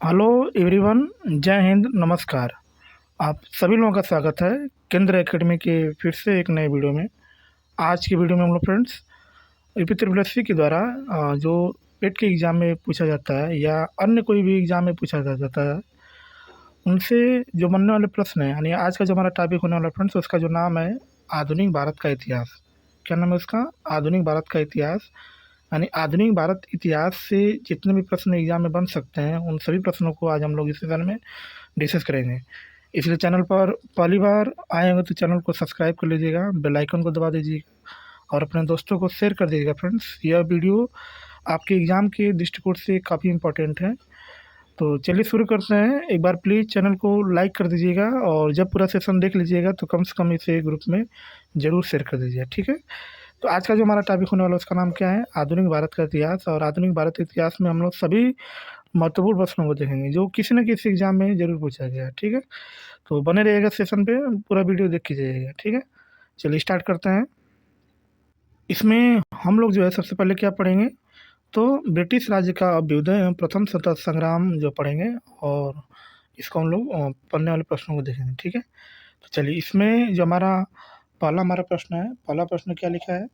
Hello everyone. जय हिंद, नमस्कार। आप सभी लोगों का स्वागत है केंद्र एकेडमी के फिर से एक नए वीडियो में। आज की वीडियो में हम लोग friends UP triple S C के द्वारा जो पेट के एग्ज़ाम में पूछा जाता है या अन्य कोई भी एग्ज़ाम में पूछा जाता है, उनसे जो बनने वाले प्रश्न हैं, यानी आज का जो हमारा टॉपिक होने वाला फ्रेंड्स, उसका जो नाम है आधुनिक भारत का इतिहास। क्या नाम है उसका? आधुनिक भारत का इतिहास। यानी आधुनिक भारत इतिहास से जितने भी प्रश्न एग्जाम में बन सकते हैं, उन सभी प्रश्नों को आज हम लोग इस सेशन में डिस्कस करेंगे। इसलिए चैनल पर पहली बार आए होंगे तो चैनल को सब्सक्राइब कर लीजिएगा, बेल आइकन को दबा दीजिएगा और अपने दोस्तों को शेयर कर दीजिएगा। फ्रेंड्स, यह वीडियो आपके एग्ज़ाम के दृष्टिकोण से काफ़ी इम्पोर्टेंट है। तो चलिए शुरू करते हैं। एक बार प्लीज़ चैनल को लाइक कर दीजिएगा और जब पूरा सेशन देख लीजिएगा तो कम से कम इसे ग्रुप में ज़रूर शेयर कर दीजिएगा, ठीक है? तो आज का जो हमारा टॉपिक होने वाला है उसका नाम क्या है? आधुनिक भारत का इतिहास। और आधुनिक भारत के इतिहास में हम लोग सभी महत्वपूर्ण प्रश्नों को देखेंगे जो किसी न किसी एग्जाम में ज़रूर पूछा गया है, ठीक है? तो बने रहिएगा सेशन पे, पूरा वीडियो देख के जाइएगा, ठीक है? चलिए स्टार्ट करते हैं। इसमें हम लोग जो है सबसे पहले क्या पढ़ेंगे, तो ब्रिटिश राज्य का अभ्युदय एवं प्रथम स्वतंत्रता संग्राम जो पढ़ेंगे और इसको हम लोग पढ़ने वाले प्रश्नों को देखेंगे, ठीक है? तो चलिए इसमें जो हमारा प्रश्न है, पहला प्रश्न क्या लिखा है?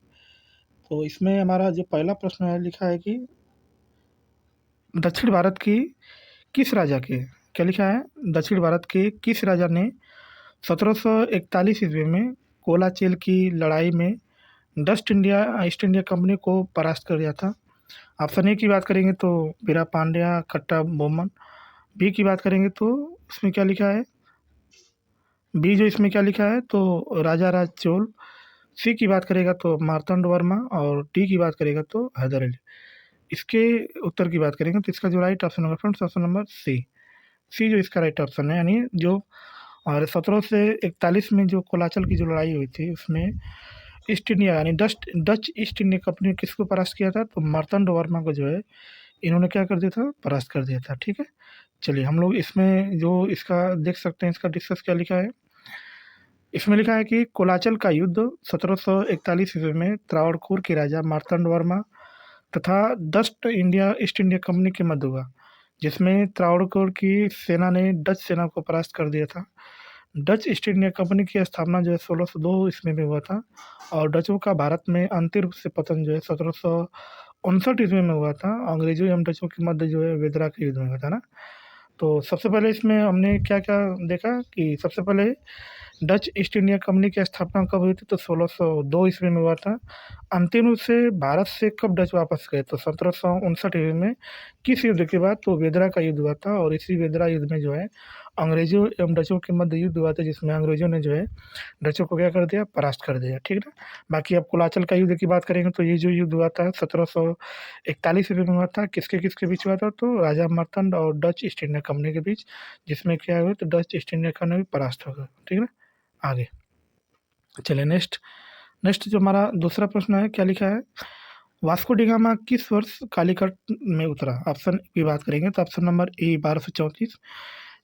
तो इसमें हमारा जो पहला प्रश्न है लिखा है कि दक्षिण भारत की किस राजा के, क्या लिखा है? दक्षिण भारत के किस राजा ने 1741 ईस्वी में कोलाचेल की लड़ाई में ईस्ट इंडिया कंपनी को परास्त कर दिया था? ऑप्शन ए की बात करेंगे तो बीरा पांड्या कट्टा बोमन। बी की बात करेंगे तो इसमें क्या लिखा है? बी जो इसमें क्या लिखा है तो राजा राज चोल। सी की बात करेगा तो मार्तंड वर्मा और डी की बात करेगा तो हैदर अली। इसके उत्तर की बात करेंगे तो इसका जो राइट ऑप्शन होगा फ्रेंड्स, ऑप्शन नंबर सी। सी जो इसका राइट ऑप्शन है, यानी जो और 1741 में जो कोलाचल की जो लड़ाई हुई थी उसमें ईस्ट इंडिया यानी डच ईस्ट इंडिया कंपनी ने किसको परास्त किया था? तो मार्तंड वर्मा को जो है इन्होंने क्या कर दिया था? परास्त कर दिया था, ठीक है? चलिए हम लोग इसमें जो इसका देख सकते हैं, इसका डिस्कस क्या लिखा है। इसमें लिखा है कि कोलाचल का युद्ध 1741 ईस्वी में त्रावणकोर के राजा मार्तंड वर्मा तथा dust India east India company के मध्य हुआ, जिसमें त्रावणकोर की सेना ने डच सेना को परास्त कर दिया था। डच ईस्ट इंडिया कंपनी की स्थापना जो है 1602 ईस्वी में हुआ था और डचों का भारत में अंतिम रूप से पतन जो है 1759 ईस्वी में हुआ था। अंग्रेजों एवं डचों के मध्य जो है वेदरा के युद्ध में हुआ था ना। तो सबसे पहले इसमें हमने क्या क्या देखा कि सबसे पहले डच ईस्ट इंडिया कंपनी की स्थापना कब हुई थी? तो 1602 ईस्वी में हुआ था। अंतिम रूप से भारत से कब डच वापस गए? तो 1759 ईस्वी में। किस युद्ध के बाद? तो वेदरा का युद्ध हुआ था और इसी वेदरा युद्ध में जो है अंग्रेजों एवं डचों के मध्य युद्ध हुआ था, जिसमें अंग्रेजों ने जो है डचों को क्या कर दिया? परास्त कर दिया, ठीक है ना। बाकी अब कुलाचल का युद्ध की बात करेंगे तो ये जो युद्ध हुआ था 1741 ईस्वी में हुआ था। किसके किसके बीच हुआ था? तो राजा मार्तंड और डच ईस्ट इंडिया कंपनी के बीच, जिसमें क्या हुआ? तो डच ईस्ट इंडिया कंपनी भी परास्त हो गया, ठीक है ना। आगे चलिए नेक्स्ट। नेक्स्ट जो हमारा दूसरा प्रश्न है, क्या लिखा है? वास्को डी गामा किस वर्ष कालीकट में उतरा? ऑप्शन की बात करेंगे तो ऑप्शन नंबर ए 1234,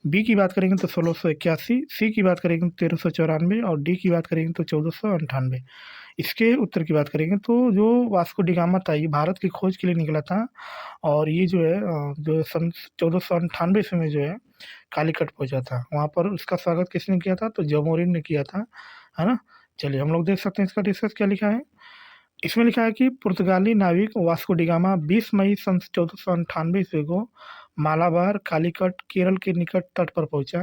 बी की बात करेंगे तो 1681, सी की बात करेंगे तो 1394 और डी की बात करेंगे तो 1498। इसके उत्तर की बात करेंगे तो जो वास्को डी गामा था ये भारत की खोज के लिए निकला था और ये जो है जो सन 1498 ईस्वी में जो है कालीकट पहुंचा था। वहाँ पर उसका स्वागत किसने किया था? तो जमोरिन ने किया था, है ना। चलिए हम लोग देख सकते हैं इसका डिस्कस क्या लिखा है। इसमें लिखा है कि पुर्तगाली नाविक वास्को डी गामा 20 मई सन 1498 ईस्वी को मालाबार कालीकट केरल के निकट तट पर पहुंचा।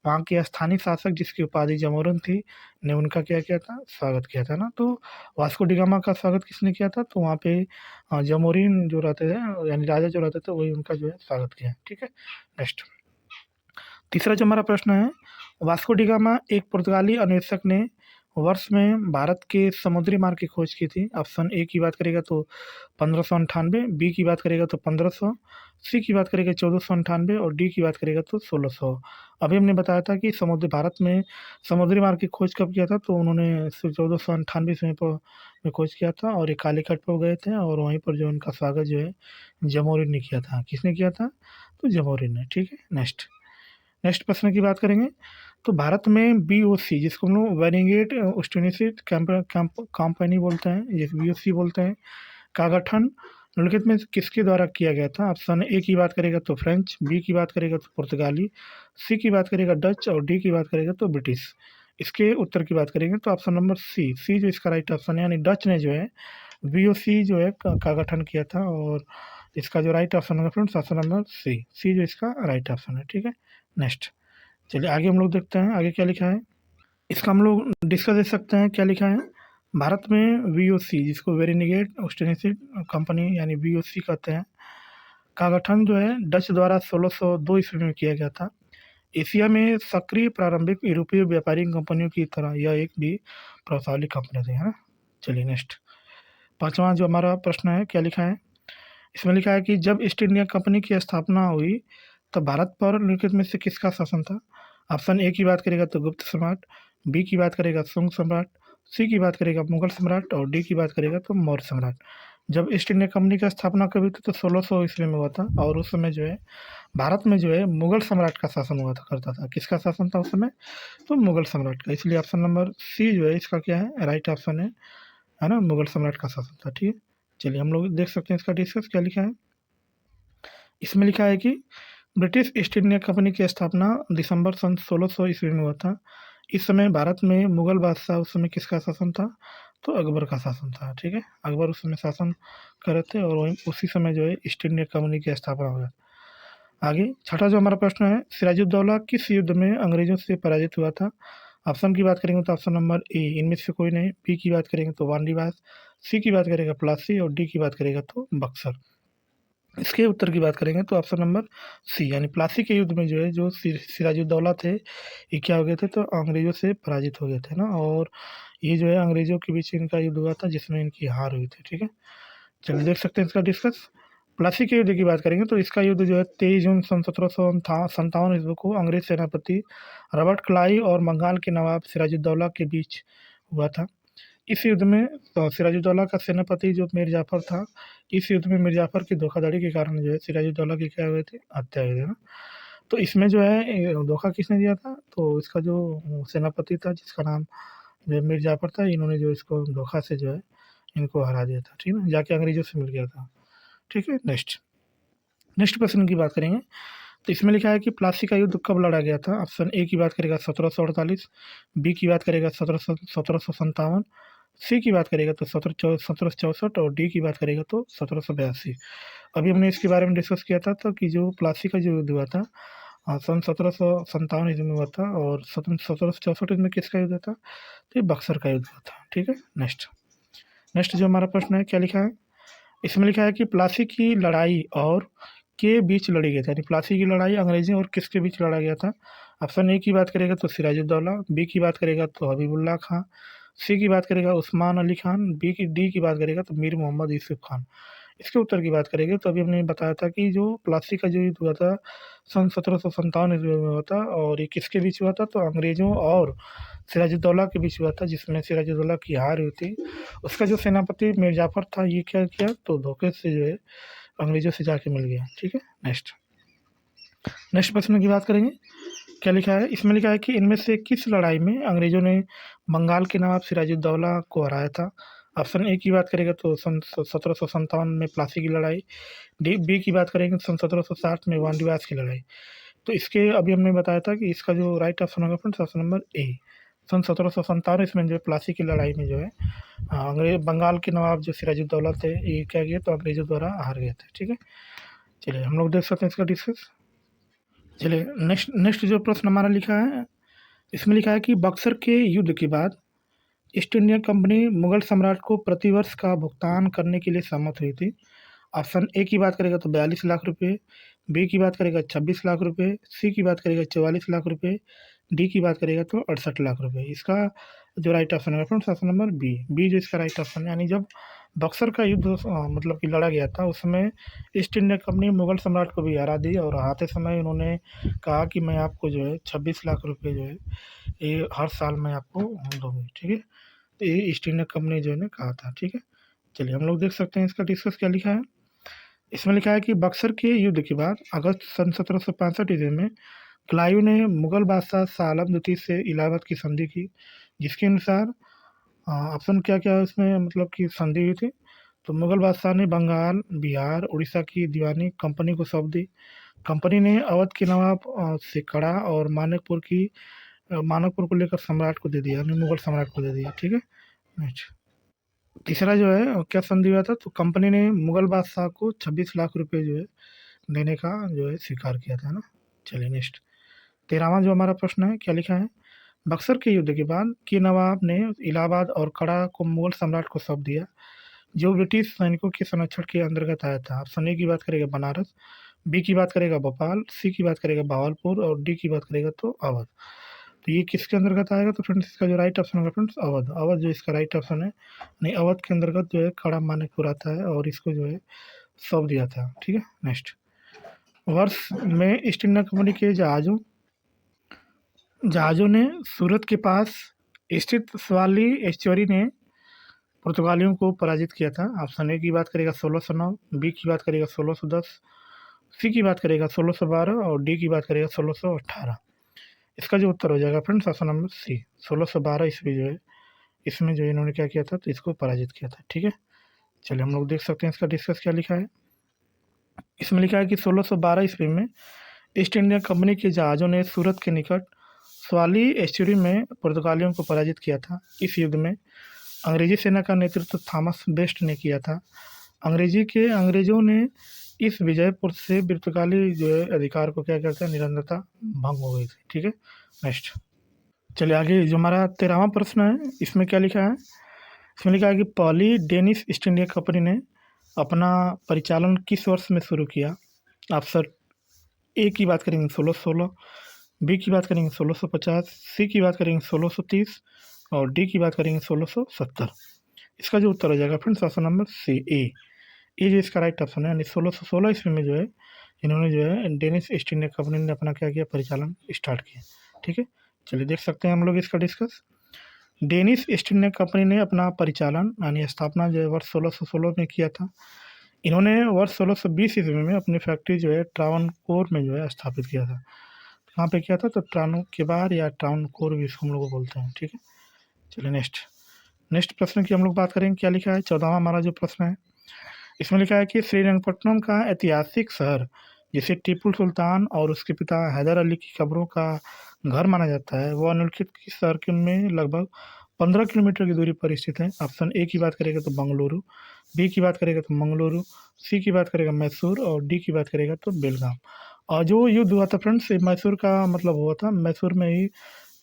वहाँ के स्थानीय शासक जिसकी उपाधि जमोरिन थी ने उनका क्या किया था? स्वागत किया था ना। तो वास्को डी गामा का स्वागत किसने किया था? तो वहाँ पे जमोरिन जो रहते थे यानी राजा जो रहते थे वही उनका जो है स्वागत किया, ठीक है। नेक्स्ट तीसरा जो हमारा प्रश्न है, वास्को डी गामा एक पुर्तगाली अन्वेषक ने वर्ष में भारत के समुद्री मार्ग की खोज की थी। ऑप्शन ए की बात करेगा तो 1598, बी की बात करेगा तो 1500, सी की बात करेगा 1498 और डी की बात करेगा तो 1600। अभी हमने बताया था कि भारत में समुद्री मार्ग की खोज कब किया था? तो उन्होंने 1498 में खोज किया था और ये कालीकट पर गए थे और वहीं पर जो उनका स्वागत जो है जमोरिन ने किया था। किसने किया था? तो जमोरिन ने, ठीक है। नेक्स्ट नेक्स्ट प्रश्न की बात करेंगे तो भारत में बीओसी जिसको हम लोग वेरिगेट ऑस्टेनिसिट कंपनी बोलते हैं, ये बीओसी बोलते हैं, का गठन निम्नलिखित में से किसके द्वारा किया गया था? ऑप्शन ए की बात करेगा तो फ्रेंच, बी की बात करेगा तो पुर्तगाली, सी की बात करेगा डच और डी की बात करेगा तो ब्रिटिश। इसके उत्तर की बात करेंगे तो ऑप्शन नंबर सी जो इसका राइट ऑप्शन है, यानी डच ने जो है बीओसी जो है का गठन किया था, और इसका जो राइट ऑप्शन है फ्रेंड्स ऑप्शन नंबर सी जो इसका राइट ऑप्शन है। ठीक है, नेक्स्ट चलिए आगे हम लोग देखते हैं आगे क्या लिखा है। इसका हम लोग डिस्कस दे सकते हैं क्या लिखा है। भारत में वीओसी, जिसको वेरिनिगेट ऑस्टेनिसिड कंपनी यानी वीओसी कहते हैं, का गठन जो है डच द्वारा 1602 ईस्वी में किया गया था। एशिया में सक्रिय प्रारंभिक यूरोपीय व्यापारिक कंपनियों की तरह यह एक भी प्रभावशाली कंपनी थी, है ना। चलिए नेक्स्ट, पांचवा जो हमारा प्रश्न है क्या लिखा है। इसमें लिखा है कि जब ईस्ट इंडिया कंपनी की स्थापना हुई तब भारत पर निम्नलिखित में से किसका शासन था? ऑप्शन ए की बात करेगा तो गुप्त सम्राट, बी की बात करेगा शुंग सम्राट, सी की बात करेगा मुगल सम्राट और डी की बात करेगा तो मौर्य सम्राट। जब ईस्ट इंडिया कंपनी की स्थापना कभी थी तो 1600 ईस्वी में हुआ था, और उस समय जो है भारत में जो है मुगल सम्राट का शासन हुआ था करता था। किसका शासन था उस समय? तो मुगल सम्राट का। इसलिए ऑप्शन नंबर सी जो है इसका क्या है, राइट ऑप्शन है ना, मुगल सम्राट का शासन था। ठीक है, चलिए हम लोग देख सकते हैं इसका डिस्कस क्या लिखा है। इसमें लिखा है कि ब्रिटिश ईस्ट इंडिया कंपनी की स्थापना दिसंबर सन 1600 ईस्वी में हुआ था। इस समय भारत में मुगल बादशाह उस समय किसका शासन था? तो अकबर का शासन था। ठीक है, अकबर उस समय शासन कर रहे थे, और वहीं उसी समय जो है ईस्ट इंडिया कंपनी की स्थापना हुआ। आगे छठा जो हमारा प्रश्न है, सिराजुद्दौला किस युद्ध में अंग्रेजों से पराजित हुआ था? ऑप्शन की बात करेंगे तो ऑप्शन नंबर ए इनमें से कोई नहीं, बी की बात करेंगे तो वानडीवास, सी की बात करेगा प्लासी और डी की बात करेगा तो बक्सर। इसके उत्तर की बात करेंगे तो ऑप्शन नंबर सी यानी प्लासी के युद्ध में जो है जो सिराजुद्दौला थे, ये क्या हो गए थे तो अंग्रेजों से पराजित हो गए थे ना, और ये जो है अंग्रेजों के बीच इनका युद्ध हुआ था जिसमें इनकी हार हुई थी। ठीक है, चलिए देख सकते हैं इसका डिस्कस। प्लासी के युद्ध की बात करेंगे तो इसका युद्ध जो है 23 जून सन 1757 ईस्वी को अंग्रेज सेनापति रॉबर्ट क्लाई और बंगाल के नवाब सिराजुद्दौला के बीच हुआ था। इस युद्ध में सिराजुद्दौला का सेनापति जो मीर जाफर था, इस युद्ध में मीर जाफर की धोखाधड़ी के कारण जो है सिराजुद्दौला की क्या हुए थे, हत्या हुई थी ना। तो इसमें जो है धोखा किसने दिया था? तो इसका जो सेनापति था जिसका नाम जो है मीर जाफर था, इन्होंने जो इसको धोखा से जो है इनको हरा दिया था। ठीक है, जाके अंग्रेजों से मिल गया था। ठीक है, नेक्स्ट नेक्स्ट प्रश्न की बात करेंगे तो इसमें लिखा है कि प्लासी का युद्ध कब लड़ा गया था? ऑप्शन ए की बात करेगा 1748, बी की बात करेगा 1757, सी की बात करेगा तो 1764 और डी की बात करेगा तो 1782। अभी हमने इसके बारे में डिस्कस किया था तो कि जो प्लासी का जो युद्ध हुआ था सन 1757 ईस्वी में हुआ था, और 1764 में किसका युद्ध था? तो ये बक्सर का युद्ध हुआ था। ठीक है, नेक्स्ट नेक्स्ट जो हमारा प्रश्न है क्या लिखा है। इसमें लिखा है कि प्लासी की लड़ाई और के बीच लड़ी गई थी, यानी प्लासी की लड़ाई अंग्रेजों और किसके बीच लड़ा गया था? ऑप्शन ए की बात करेगा तो सिराजुद्दौला, बी की बात करेगा तो हबीबुल्ला खां, सी की बात करेगा उस्मान अली खान, डी की बात करेगा तो मीर मोहम्मद यूसुफ खान। इसके उत्तर की बात करेंगे तो अभी हमने बताया था कि जो प्लासी का जो युद्ध हुआ था सन 1757 ईस्वी में हुआ था, और ये किसके बीच हुआ था? तो अंग्रेजों और सिराजुद्दौला के बीच हुआ था, जिसमें सिराजुद्दौला की हार हुई थी। उसका जो सेनापति मीर जाफर था, ये क्या किया तो धोखे से जो है अंग्रेजों से जाके मिल गया। ठीक है, नेक्स्ट नेक्स्ट प्रश्न की बात करेंगे क्या लिखा है। इसमें लिखा है कि इनमें से किस लड़ाई में अंग्रेजों ने बंगाल के नवाब सिराजुद्दौला को हराया था? ऑप्शन ए की बात करेगा तो सन 1757 में प्लासी की लड़ाई, डी बी की बात करेंगे तो सन 1760 में वानडीवास की लड़ाई। तो इसके अभी हमने बताया था कि इसका जो राइट ऑप्शन होगा फ्रेंड्स ऑप्शन नंबर ए, सन 1757 इसमें जो है प्लासी की लड़ाई में जो है अंग्रेज बंगाल के नवाब जो सिराजुद्दौला थे, ये क्या किए तो अंग्रेजों द्वारा हार गए थे। ठीक है, चलिए हम लोग देख सकते हैं इसका डिस्कस। चलिए नेक्स्ट नेक्स्ट जो प्रश्न हमारा लिखा है, इसमें लिखा है कि बक्सर के युद्ध के बाद ईस्ट इंडिया कंपनी मुगल सम्राट को प्रतिवर्ष का भुगतान करने के लिए सहमत हुई थी। ऑप्शन ए की बात करेगा तो 42 लाख रुपए, बी की बात करेगा 26 लाख रुपए, सी की बात करेगा 44 लाख रुपए, डी की बात करेगा तो 68 लाख रुपए। इसका जो राइट ऑप्शन है फ्रेंड्स ऑप्शन नंबर बी जो इसका राइट ऑप्शन है, यानी जब बक्सर का युद्ध मतलब कि लड़ा गया था उसमें ईस्ट इंडिया कंपनी मुगल सम्राट को भी हरा दी, और हारते समय उन्होंने कहा कि मैं आपको जो है 26 लाख रुपए जो है ये हर साल मैं आपको दूंगी। ठीक है, तो ये ईस्ट इंडिया कंपनी जो है ने कहा था। ठीक है, चलिए हम लोग देख सकते हैं इसका डिस्कस क्या लिखा है। इसमें लिखा है कि बक्सर के युद्ध के बाद अगस्त सन 1765 ईस्वी में क्लाइव ने मुगल बादशाह शाह आलम द्वितीय से इलाहाबाद की संधि की, जिसके अनुसार ऑप्शन क्या क्या उसमें मतलब कि संधि हुई थी। तो मुगल बादशाह ने बंगाल, बिहार, उड़ीसा की दीवानी कंपनी को सौंप दी। कंपनी ने अवध के नवाब से कड़ा और मानकपुर को लेकर सम्राट को दे दिया, यानी मुगल सम्राट को दे दिया। ठीक है। नेक्स्ट, तीसरा जो है क्या संधि हुआ था, तो कंपनी ने मुगल बादशाह को 26 लाख रुपए जो है देने का जो है स्वीकार किया था, है ना। चलिए नेक्स्ट, 13वां जो हमारा प्रश्न है, क्या लिखा है, बक्सर के युद्ध के बाद के नवाब ने इलाहाबाद और कड़ा को मुगल सम्राट को सौंप दिया, जो ब्रिटिश सैनिकों के संरक्षण के अंतर्गत आया था। ऑप्शन ए की बात करेगा बनारस, बी की बात करेगा भोपाल, सी की बात करेगा भावलपुर और डी की बात करेगा तो अवध। तो ये किसके अंतर्गत आएगा, तो फ्रेंड्स इसका जो राइट ऑप्शन होगा फ्रेंड्स अवध। अवध जो इसका राइट ऑप्शन है, नहीं अवध के अंतर्गत जो है कड़ा मानिकपुर आता है और इसको जो है सौंप दिया था। ठीक है। नेक्स्ट, वर्ष में ईस्ट इंडिया कंपनी के जहाज़ों ने सूरत के पास स्थित सवाली एस्चुरी ने पुर्तगालियों को पराजित किया था। ऑप्शन ए की बात करेगा 1609, बी की बात करेगा 1610, सी की बात करेगा 1612 और डी की बात करेगा 1618। इसका जो उत्तर हो जाएगा फ्रेंड्स ऑप्शन नंबर सी, 1612 ईस्वी जो है इसमें जो इन्होंने क्या किया था, तो इसको पराजित किया था। ठीक है। चलिए हम लोग देख सकते हैं इसका डिस्कस क्या लिखा है। इसमें लिखा है कि 1612 ईस्वी में ईस्ट इंडिया कंपनी के जहाज़ों ने सूरत के निकट स्वाली एस्चुरी में पुर्तगालियों को पराजित किया था। इस युद्ध में अंग्रेजी सेना का नेतृत्व थॉमस बेस्ट ने किया था। अंग्रेजों ने इस विजयपुर से पुर्तगाली जो है अधिकार को क्या करते हैं, निरंतरता भंग हो गई थी। ठीक है। नेक्स्ट, चलिए आगे जो हमारा 13वां प्रश्न है, इसमें क्या लिखा है, इसमें लिखा है कि पहली डेनिश ईस्ट इंडिया कंपनी ने अपना परिचालन किस वर्ष में शुरू किया। ऑप्शन ए की बात करेंगे 1616, बी की बात करेंगे 1650, सी की बात करेंगे 1630 और डी की बात करेंगे 1670। इसका जो उत्तर हो जाएगा फ्रेंड्स ऑप्शन नंबर सी, ए जो इसका राइट ऑप्शन है, यानी 1616 ईस्वी में जो है इन्होंने जो है डेनिश ईस्ट इंडिया कंपनी ने अपना क्या किया, परिचालन स्टार्ट किया। ठीक है। चलिए देख सकते हैं हम लोग इसका discuss. Danish east India company ने अपना परिचालन यानी स्थापना जो है वर्ष 1616 में किया था। इन्होंने वर्ष 1620 ईस्वी में अपनी फैक्ट्री जो है ट्रावनकोर में जो है स्थापित किया था। कहाँ पे किया था, तो ट्रावनकोर या ट्रावनकोर भी इसको हम लोग बोलते हैं। ठीक है। चलिए नेक्स्ट प्रश्न की हम लोग बात करेंगे, क्या लिखा है, 14वां हमारा जो प्रश्न है, इसमें लिखा है कि श्रीरंगपट्टनम का ऐतिहासिक शहर जिसे टीपू सुल्तान और उसके पिता हैदर अली की कब्रों का घर माना जाता है, वह निम्नलिखित किस शहर के में लगभग 15 किलोमीटर की दूरी पर स्थित है। ऑप्शन ए की बात करेगा तो बंगलुरु, बी की बात करेगा तो मंगलुरु, सी की बात करेगा मैसूर और डी की बात करेगा तो बेलगाम। और जो युद्ध हुआ था फ्रेंड्स मैसूर का मतलब हुआ था मैसूर में ही,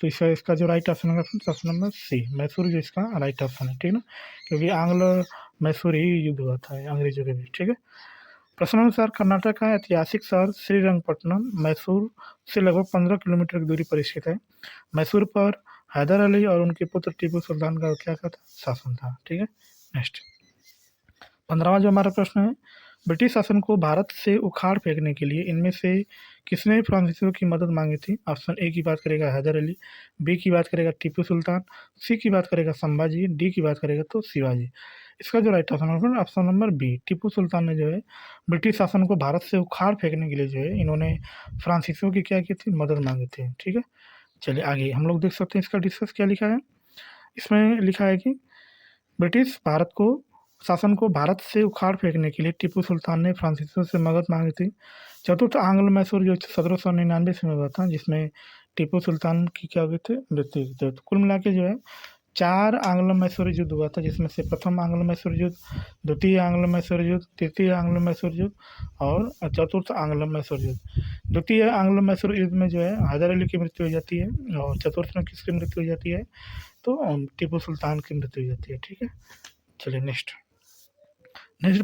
तो इसका जो राइट ऑप्शन होगा friends option number C, Mysore जो इसका राइट ऑप्शन है। ठीक है ना, क्योंकि आंग्ल मैसूर ही युद्ध हुआ था अंग्रेजों के बीच। ठीक है। प्रश्नानुसार कर्नाटक का ऐतिहासिक शहर श्रीरंगपट्टनम मैसूर से लगभग 15 किलोमीटर की दूरी पर स्थित है। मैसूर पर हैदर अली और उनके पुत्र टीपू सुल्तान का क्या था, शासन था। ठीक है। नेक्स्ट, 15वां जो हमारा प्रश्न है, ब्रिटिश शासन को भारत से उखाड़ फेंकने के लिए इनमें से किसने फ्रांसीसियों की मदद मांगी थी। ऑप्शन ए की बात करेगा हैदर अली, बी की बात करेगा टीपू सुल्तान, सी की बात करेगा संभाजी, डी की बात करेगा तो शिवाजी। इसका जो राइट ऑप्शन है option number B, Tipu Sultan ने जो है ब्रिटिश शासन को भारत से उखाड़ फेंकने के लिए जो है इन्होंने फ्रांसीसियों की क्या की थी, मदद मांगी थी। ठीक है। चलिए आगे हम लोग देख सकते हैं इसका डिस्कस क्या लिखा है। इसमें लिखा है कि ब्रिटिश भारत को शासन को भारत से उखाड़ फेंकने के लिए टीपू सुल्तान ने फ्रांसीसियों से मदद मांगी थी। चतुर्थ आंग्ल मैसूर जो 1799 में हुआ था, जिसमें टीपू सुल्तान की क्या हुए थे, मृत्यु हुई थी। तो कुल मिला के जो है 4 आंग्ल मैसूर युद्ध हुआ था, जिसमें से प्रथम आंग्ल मैसूर युद्ध, द्वितीय आंग्ल मैसूर युद्ध, तृतीय आंग्ल मैसूर युद्ध और चतुर्थ आंग्ल मैसूर युद्ध। द्वितीय आंग्ल मैसूर युद्ध में जो है हैदर अली की मृत्यु हो जाती है और चतुर्थ में किसकी मृत्यु हो जाती है, तो टीपू सुल्तान की मृत्यु हो जाती है। ठीक है। चलिए नेक्स्ट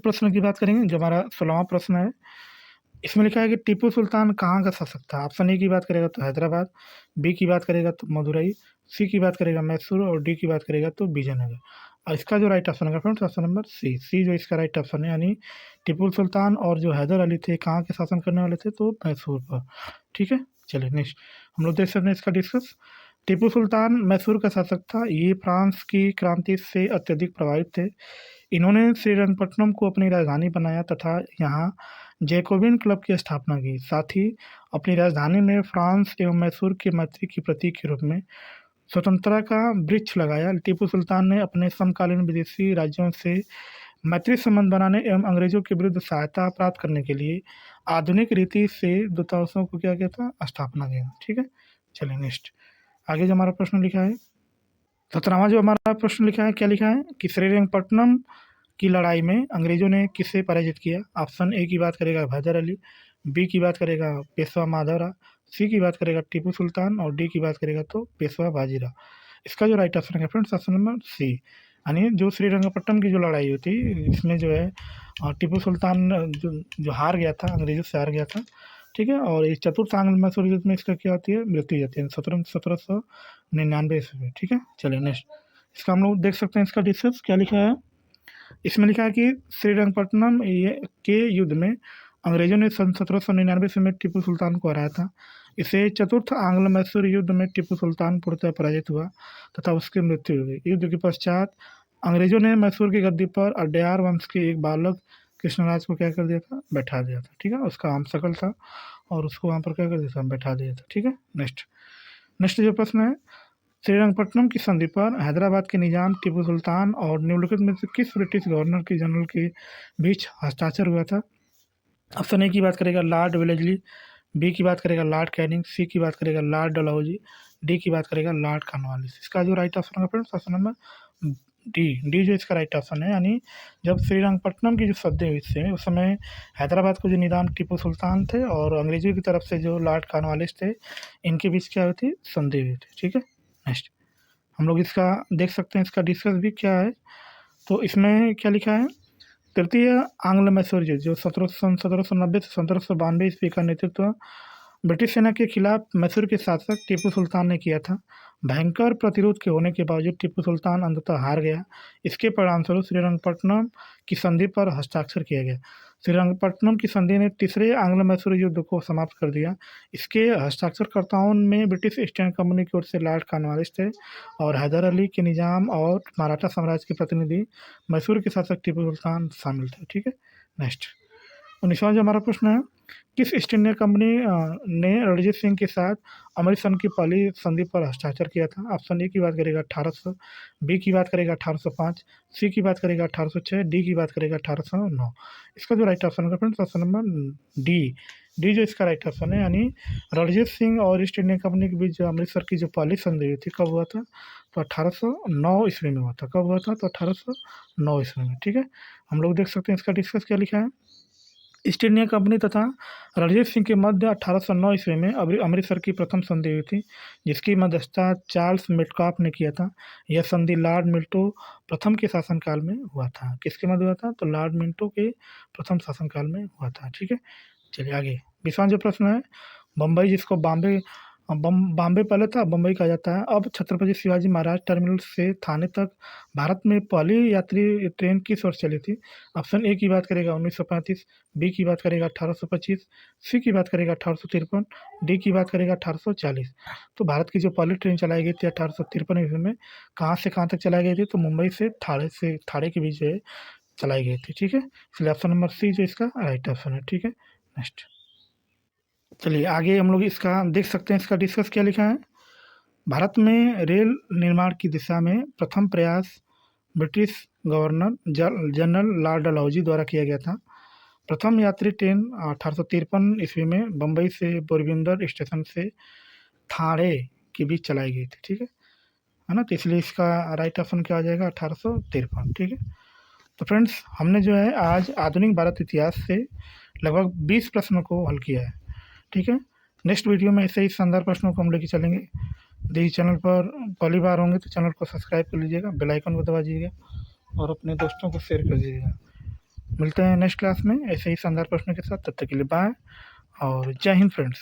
प्रश्न की बात करेंगे, जो हमारा 16वां प्रश्न है। इसमें लिखा है कि टीपू सुल्तान कहाँ का शासक था। ऑप्शन ए की बात करेगा तो हैदराबाद, बी की बात करेगा तो मदुरई, सी की बात करेगा मैसूर और डी की बात करेगा तो विजयनगर। और इसका जो राइट ऑप्शन है फ्रेंड्स ऑप्शन नंबर सी जो इसका राइट ऑप्शन है, यानी टीपू सुल्तान और जो हैदर अली थे कहाँ के शासन करने वाले थे, तो मैसूर पर। ठीक है। चलिए नेक्स्ट हम लोग देख सकते हैं इसका डिस्कस। टीपू सुल्तान मैसूर का शासक था। ये फ्रांस की क्रांति से अत्यधिक प्रभावित थे। इन्होंने श्रीरंगपट्टनम को अपनी राजधानी बनाया तथा यहाँ जैकोबिन क्लब की स्थापना की। साथ ही अपनी राजधानी में फ्रांस एवं मैसूर के मैत्री की प्रतीक के रूप में स्वतंत्रता का वृक्ष लगाया। टीपू सुल्तान ने अपने समकालीन विदेशी राज्यों से मैत्री संबंध बनाने एवं अंग्रेजों के विरुद्ध सहायता प्राप्त करने के लिए आधुनिक रीति से दूतावासों को क्या किया था, स्थापना किया। ठीक है, चलिए नेक्स्ट आगे जो हमारा प्रश्न लिखा है 17वां जो हमारा प्रश्न लिखा है, क्या लिखा है कि श्रीरंगपट्टनम की लड़ाई में अंग्रेजों ने किसे पराजित किया। ऑप्शन ए की बात करेगा हैदर अली, बी की बात करेगा पेशवा माधवराव, सी की बात करेगा टीपू सुल्तान और डी की बात करेगा तो पेशवा बाजीराव। इसका जो राइट ऑप्शन है फ्रेंड्स ऑप्शन नंबर सी, यानी जो श्रीरंगपट्टनम की जो लड़ाई हुई थी इसमें जो है टीपू सुल्तान जो हार गया था, अंग्रेजों से हार गया था। ठीक है, और इस चतुर्थ आंग्ल मैसूर युद्ध में इसका क्या होती है, मृत्यु जाती है 1799 ईस्वी में। ठीक है, चलिए नेक्स्ट इसका हम लोग देख सकते हैं, इसका डिस्कस क्या लिखा है। इसमें लिखा है कि श्रीरंगपट्टनम के युद्ध में अंग्रेजों ने सन 1799 में टीपू सुल्तान को हराया था। इसे चतुर्थ आंग्ल मैसूर युद्ध में टीपू सुल्तान पूर्णतः पराजित हुआ तथा उसकी मृत्यु हो गई। युद्ध के पश्चात अंग्रेजों ने मैसूर की गद्दी पर अड्यार वंश के एक बालक कृष्णराज को क्या कर दिया था, बैठा दिया था। ठीक है, उसका आम शकल था और उसको वहाँ पर क्या कर दिया था, बैठा दिया था। ठीक है, नेक्स्ट नेक्स्ट जो प्रश्न है, श्रीरंगपट्टनम की संधि पर हैदराबाद के निजाम टीपू सुल्तान और निम्नलिखित में से किस ब्रिटिश गवर्नर की जनरल के बीच हस्ताक्षर हुआ था। ऑप्शन ए की बात करेगा लॉर्ड वेलेस्ली, बी की बात करेगा लॉर्ड कैनिंग, सी की बात करेगा लॉर्ड डलहौजी, डी की बात करेगा लॉर्ड कॉर्नवालिस। इसका जो राइट ऑप्शन है फ्रेंड्स ऑप्शन नंबर डी जो इसका राइट ऑप्शन है। यानी जब श्रीरंगपट्टनम की जो संधि हुई थी उस समय हैदराबाद को जो निजाम टीपू सुल्तान थे और अंग्रेजों की तरफ से जो लॉर्ड कॉर्नवालिस थे, इनके बीच क्या हुई थी, संधि हुई थी। ठीक है, नेक्स्ट हम लोग इसका देख सकते हैं, इसका डिस्कस भी क्या है। तो इसमें क्या लिखा है, तृतीय आंग्ल मैसूर युद्ध जो 1790 से 1792 ईस्वी का नेतृत्व ब्रिटिश सेना के खिलाफ मैसूर के शासक टीपू सुल्तान ने किया था। भयंकर प्रतिरोध के होने के बावजूद टीपू सुल्तान अंततः हार गया। इसके परिणामस्वरूप श्रीरंगपट्टनम की संधि पर हस्ताक्षर किया गया। श्रीरंगपट्टनम की संधि ने तीसरे आंग्ल मैसूर युद्ध को समाप्त कर दिया। इसके हस्ताक्षरकर्ताओं में ब्रिटिश ईस्ट इंडिया कंपनी की ओर से लॉर्ड कॉर्नवालिस थे और हैदर अली के निजाम और मराठा साम्राज्य के प्रतिनिधि मैसूर के शासक टीपू सुल्तान शामिल थे। ठीक है, नेक्स्ट 19वां जो हमारा प्रश्न है, किस ईस्ट इंडिया कंपनी ने रणजीत सिंह के साथ अमृतसर की पहली संधि पर हस्ताक्षर किया था। ऑप्शन ए की बात करेगा 1800, बी की बात करेगा 1805, सी की बात करेगा 1806, डी की बात करेगा 1809। इसका जो राइट ऑप्शन है फ्रेंड्स ऑप्शन नंबर डी जो इसका राइट ऑप्शन है। यानी रणजीत सिंह और ईस्ट इंडिया कंपनी के बीच जो अमृतसर की जो पहली संधि हुई थी कब हुआ था, तो 1809 ईस्वी में हुआ था। कब हुआ था, तो 1809 ईस्वी में। ठीक है, हम लोग देख सकते हैं इसका डिस्कस क्या लिखा है। ईस्ट इंडिया कंपनी तथा रणजीत सिंह के मध्य 1809 ईस्वी में अमृतसर की प्रथम संधि हुई थी, जिसकी मध्यस्थता चार्ल्स मेटकाफ ने किया था। यह संधि लॉर्ड मिंटो प्रथम के शासनकाल में हुआ था। किसके मध्य हुआ था, तो लॉर्ड मिंटो के प्रथम शासनकाल में हुआ था। ठीक है, चलिए आगे 20वां जो प्रश्न है, बम्बई जिसको बॉम्बे पहले था बम्बई कहा जाता है, अब छत्रपति शिवाजी महाराज टर्मिनल से थाने तक भारत में पहली यात्री ट्रेन किस वर्ष चली थी। ऑप्शन ए की बात करेगा 1935, बी की बात करेगा 1825, सी की बात करेगा 1853, डी की बात करेगा 1840। तो भारत की जो पहली ट्रेन चलाई गई थी 1853 ईस्वी में, कहाँ से कहाँ तक चलाई गई थी, तो मुंबई से थाने के बीच जो है चलाई गई थी। ठीक है, इसलिए ऑप्शन नंबर सी जो इसका राइट ऑप्शन है। ठीक है, नेक्स्ट चलिए आगे हम लोग इसका देख सकते हैं, इसका डिस्कस क्या लिखा है। भारत में रेल निर्माण की दिशा में प्रथम प्रयास British governor general Lord Dalhousie द्वारा किया गया था। प्रथम यात्री ट्रेन 1853 ईस्वी में बम्बई से बोरबंदर स्टेशन से थाने के बीच चलाई गई थी। ठीक है ना, तो इसलिए इसका राइट ऑप्शन क्या आ जाएगा, 1853। ठीक है, तो फ्रेंड्स हमने जो है आज आधुनिक भारत इतिहास से लगभग 20 प्रश्नों को हल किया है। ठीक है, नेक्स्ट वीडियो में ऐसे ही शानदार प्रश्नों को हम लेके चलेंगे। यदि चैनल पर पहली बार होंगे तो चैनल को सब्सक्राइब कर लीजिएगा, बेल आइकन को दबा दीजिएगा और अपने दोस्तों को शेयर कर दीजिएगा। मिलते हैं नेक्स्ट क्लास में ऐसे ही शानदार प्रश्नों के साथ, तब तक के लिए बाय और जय हिंद फ्रेंड्स।